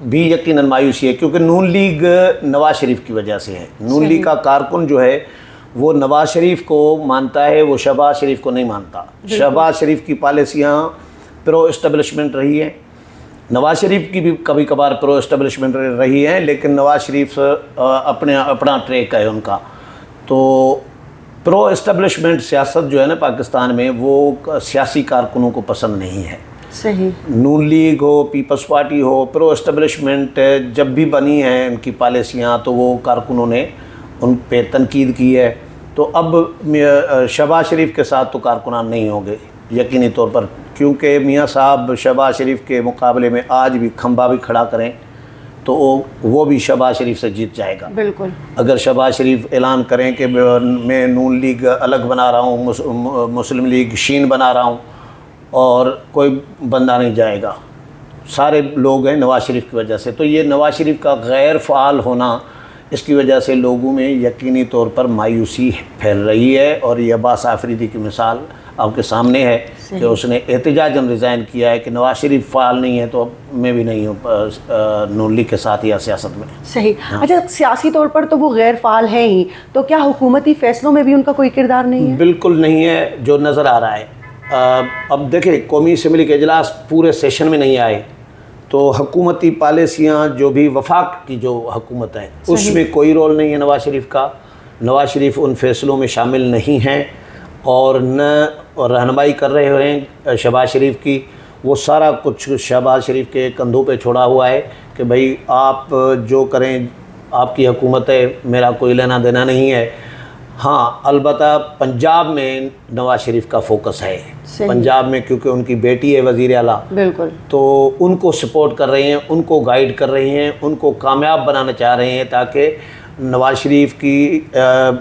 بھی یقیناً مایوسی ہے، کیونکہ نون لیگ نواز شریف کی وجہ سے ہے. نون لیگ کا کارکن جو ہے وہ نواز شریف کو مانتا ہے، وہ شہباز شریف کو نہیں مانتا. شہباز شریف کی پالیسیاں پرو اسٹیبلشمنٹ رہی ہیں، نواز شریف کی بھی کبھی کبھار پرو اسٹیبلشمنٹ رہی ہے، لیکن نواز شریف اپنا ٹریک ہے ان کا. تو پرو اسٹیبلشمنٹ سیاست جو ہے نا پاکستان میں، وہ سیاسی کارکنوں کو پسند نہیں ہے. صحیح. نون لیگ ہو، پیپلز پارٹی ہو، پرو اسٹیبلشمنٹ جب بھی بنی ہیں ان کی پالیسیاں تو وہ کارکنوں نے ان پہ تنقید کی ہے. تو اب شہباز شریف کے ساتھ تو کارکنان نہیں ہوں گے یقینی طور پر، کیونکہ میاں صاحب شہباز شریف کے مقابلے میں آج بھی کھمبا بھی کھڑا کریں تو وہ بھی شہباز شریف سے جیت جائے گا. بالکل. اگر شہباز شریف اعلان کریں کہ میں نون لیگ الگ بنا رہا ہوں، مسلم لیگ شین بنا رہا ہوں، اور کوئی بندہ نہیں جائے گا، سارے لوگ ہیں نواز شریف کی وجہ سے. تو یہ نواز شریف کا غیر فعال ہونا، اس کی وجہ سے لوگوں میں یقینی طور پر مایوسی پھیل رہی ہے. اور یہ عباس آفریدی کی مثال آپ کے سامنے ہے کہ اس نے احتجاجاً ریزائن کیا ہے کہ نواز شریف فعال نہیں ہے تو میں بھی نہیں ہوں نون لیگ کے ساتھ یا سیاست میں. صحیح. اچھا، سیاسی طور پر تو وہ غیر فعال ہیں ہی، تو کیا حکومتی فیصلوں میں بھی ان کا کوئی کردار نہیں ہے؟ بالکل نہیں ہے جو نظر آ رہا ہے. اب دیکھیں قومی اسمبلی کے اجلاس پورے سیشن میں نہیں آئے، تو حکومتی پالیسیاں جو بھی وفاق کی جو حکومت ہے اس میں کوئی رول نہیں ہے نواز شریف کا. نواز شریف ان فیصلوں میں شامل نہیں ہیں اور نہ رہنمائی کر رہے ہیں شہباز شریف کی. وہ سارا کچھ شہباز شریف کے کندھوں پہ چھوڑا ہوا ہے کہ بھائی آپ جو کریں، آپ کی حکومت ہے، میرا کوئی لینا دینا نہیں ہے. ہاں البتہ پنجاب میں نواز شریف کا فوکس ہے. پنجاب میں کیونکہ ان کی بیٹی ہے وزیر اعلیٰ، بالکل، تو ان کو سپورٹ کر رہے ہیں، ان کو گائیڈ کر رہے ہیں، ان کو کامیاب بنانا چاہ رہے ہیں تاکہ نواز شریف کی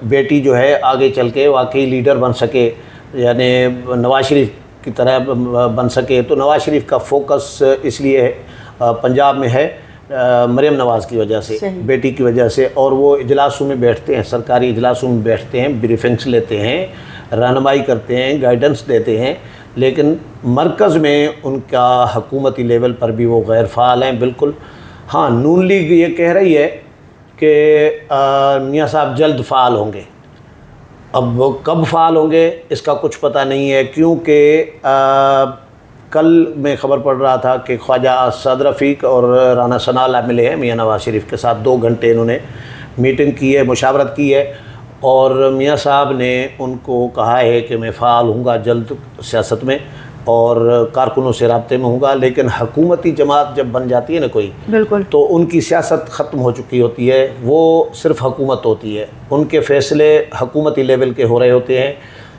بیٹی جو ہے آگے چل کے واقعی لیڈر بن سکے، یعنی نواز شریف کی طرح بن سکے. تو نواز شریف کا فوکس اس لیے پنجاب میں ہے مریم نواز کی وجہ سے، بیٹی کی وجہ سے. اور وہ اجلاسوں میں بیٹھتے ہیں، سرکاری اجلاسوں میں بیٹھتے ہیں، بریفنگس لیتے ہیں، رہنمائی کرتے ہیں، گائیڈنس دیتے ہیں، لیکن مرکز میں ان کا حکومتی لیول پر بھی وہ غیر فعال ہیں. بالکل. ہاں نون لیگ یہ کہہ رہی ہے کہ میاں صاحب جلد فعال ہوں گے. اب وہ کب فعال ہوں گے اس کا کچھ پتہ نہیں ہے، کیونکہ کل میں خبر پڑھ رہا تھا کہ خواجہ اسد رفیق اور رانا ثناء اللہ ملے ہیں میاں نواز شریف کے ساتھ. 2 گھنٹے انہوں نے میٹنگ کی ہے، مشاورت کی ہے، اور میاں صاحب نے ان کو کہا ہے کہ میں فعال ہوں گا جلد سیاست میں اور کارکنوں سے رابطے میں ہوں گا. لیکن حکومتی جماعت جب بن جاتی ہے نا کوئی، بالکل، تو ان کی سیاست ختم ہو چکی ہوتی ہے، وہ صرف حکومت ہوتی ہے. ان کے فیصلے حکومتی لیول کے ہو رہے ہوتے ہیں،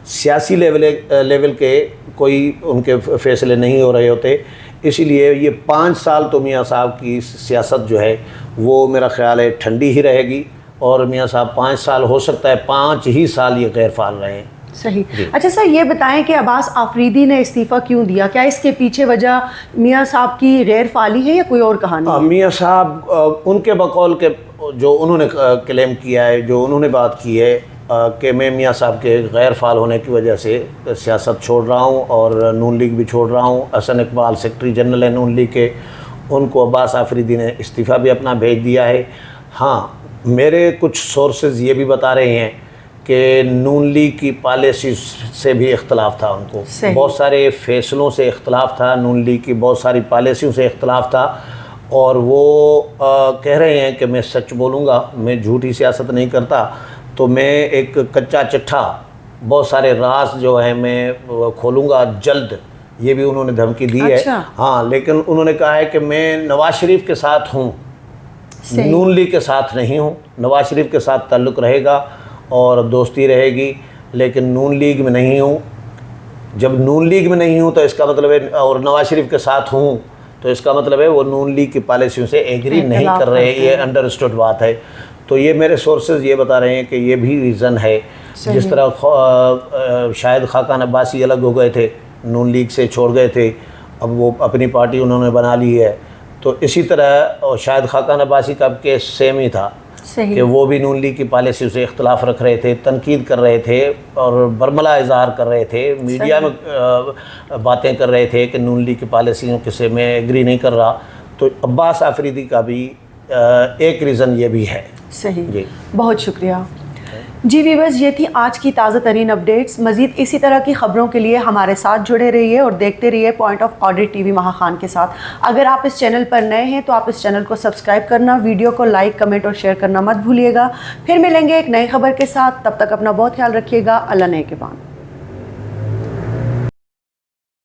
سیاسی لیول کے کوئی ان کے فیصلے نہیں ہو رہے ہوتے. اسی لیے یہ 5 سال تو میاں صاحب کی سیاست جو ہے وہ میرا خیال ہے ٹھنڈی ہی رہے گی، اور میاں صاحب 5 سال، ہو سکتا ہے 5 ہی سال یہ غیر فعال رہے ہیں. صحیح. اچھا سر، یہ بتائیں کہ عباس آفریدی نے استعفیٰ کیوں دیا؟ کیا اس کے پیچھے وجہ میاں صاحب کی غیر فعالی ہے یا کوئی اور کہانی ہے؟ میاں صاحب ان کے بقول کے جو انہوں نے کلیم کیا ہے، جو انہوں نے بات کی ہے کہ میں میاں صاحب کے غیر فعال ہونے کی وجہ سے سیاست چھوڑ رہا ہوں اور نون لیگ بھی چھوڑ رہا ہوں. حسن اقبال سیکرٹری جنرل ہے نون لیگ کے، ان کو عباس آفریدی نے استعفیٰ بھی اپنا بھیج دیا ہے. ہاں میرے کچھ سورسز یہ بھی بتا رہے ہیں کہ نون لیگ کی پالیسی سے بھی اختلاف تھا، ان کو بہت سارے فیصلوں سے اختلاف تھا، نون لیگ کی بہت ساری پالیسیوں سے اختلاف تھا، اور وہ کہہ رہے ہیں کہ میں سچ بولوں گا، میں جھوٹی سیاست نہیں کرتا. تو میں ایک کچا چٹھا، بہت سارے راز جو ہیں میں کھولوں گا جلد، یہ بھی انہوں نے دھمکی دی ہے. ہاں لیکن انہوں نے کہا ہے کہ میں نواز شریف کے ساتھ ہوں، نون لیگ کے ساتھ نہیں ہوں. نواز شریف کے ساتھ تعلق رہے گا اور دوستی رہے گی، لیکن نون لیگ میں نہیں ہوں. جب نون لیگ میں نہیں ہوں تو اس کا مطلب ہے، اور نواز شریف کے ساتھ ہوں تو اس کا مطلب ہے وہ نون لیگ کی پالیسیوں سے ایگری نہیں کر رہے. یہ انڈرسٹوڈ بات ہے. تو یہ میرے سورسز یہ بتا رہے ہیں کہ یہ بھی ریزن ہے. جس طرح شاہد خاقان عباسی الگ ہو گئے تھے، نون لیگ سے چھوڑ گئے تھے، اب وہ اپنی پارٹی انہوں نے بنا لی ہے، تو اسی طرح شاہد خاقان عباسی کا کیس سیم ہی تھا کہ وہ بھی نون لیگ کی پالیسیوں سے اختلاف رکھ رہے تھے، تنقید کر رہے تھے اور برملا اظہار کر رہے تھے، میڈیا میں باتیں کر رہے تھے کہ نون لیگ کی پالیسیوں سے میں ایگری نہیں کر رہا. تو عباس آفریدی کا بھی ایک ریزن یہ بھی ہے. صحیح جی بہت شکریہ. جی ویورز یہ تھی آج کی تازہ ترین اپڈیٹس. مزید اسی طرح کی خبروں کے لیے ہمارے ساتھ جڑے رہیے اور دیکھتے رہیے point of order TV Maha Khan خان کے ساتھ. اگر آپ اس چینل پر نئے ہیں تو آپ اس چینل کو سبسکرائب کرنا، ویڈیو کو لائک کمنٹ اور شیئر کرنا مت بھولیے گا. پھر ملیں گے ایک نئی خبر کے ساتھ. تب تک اپنا بہت خیال رکھیے گا. اللہ نگہبان.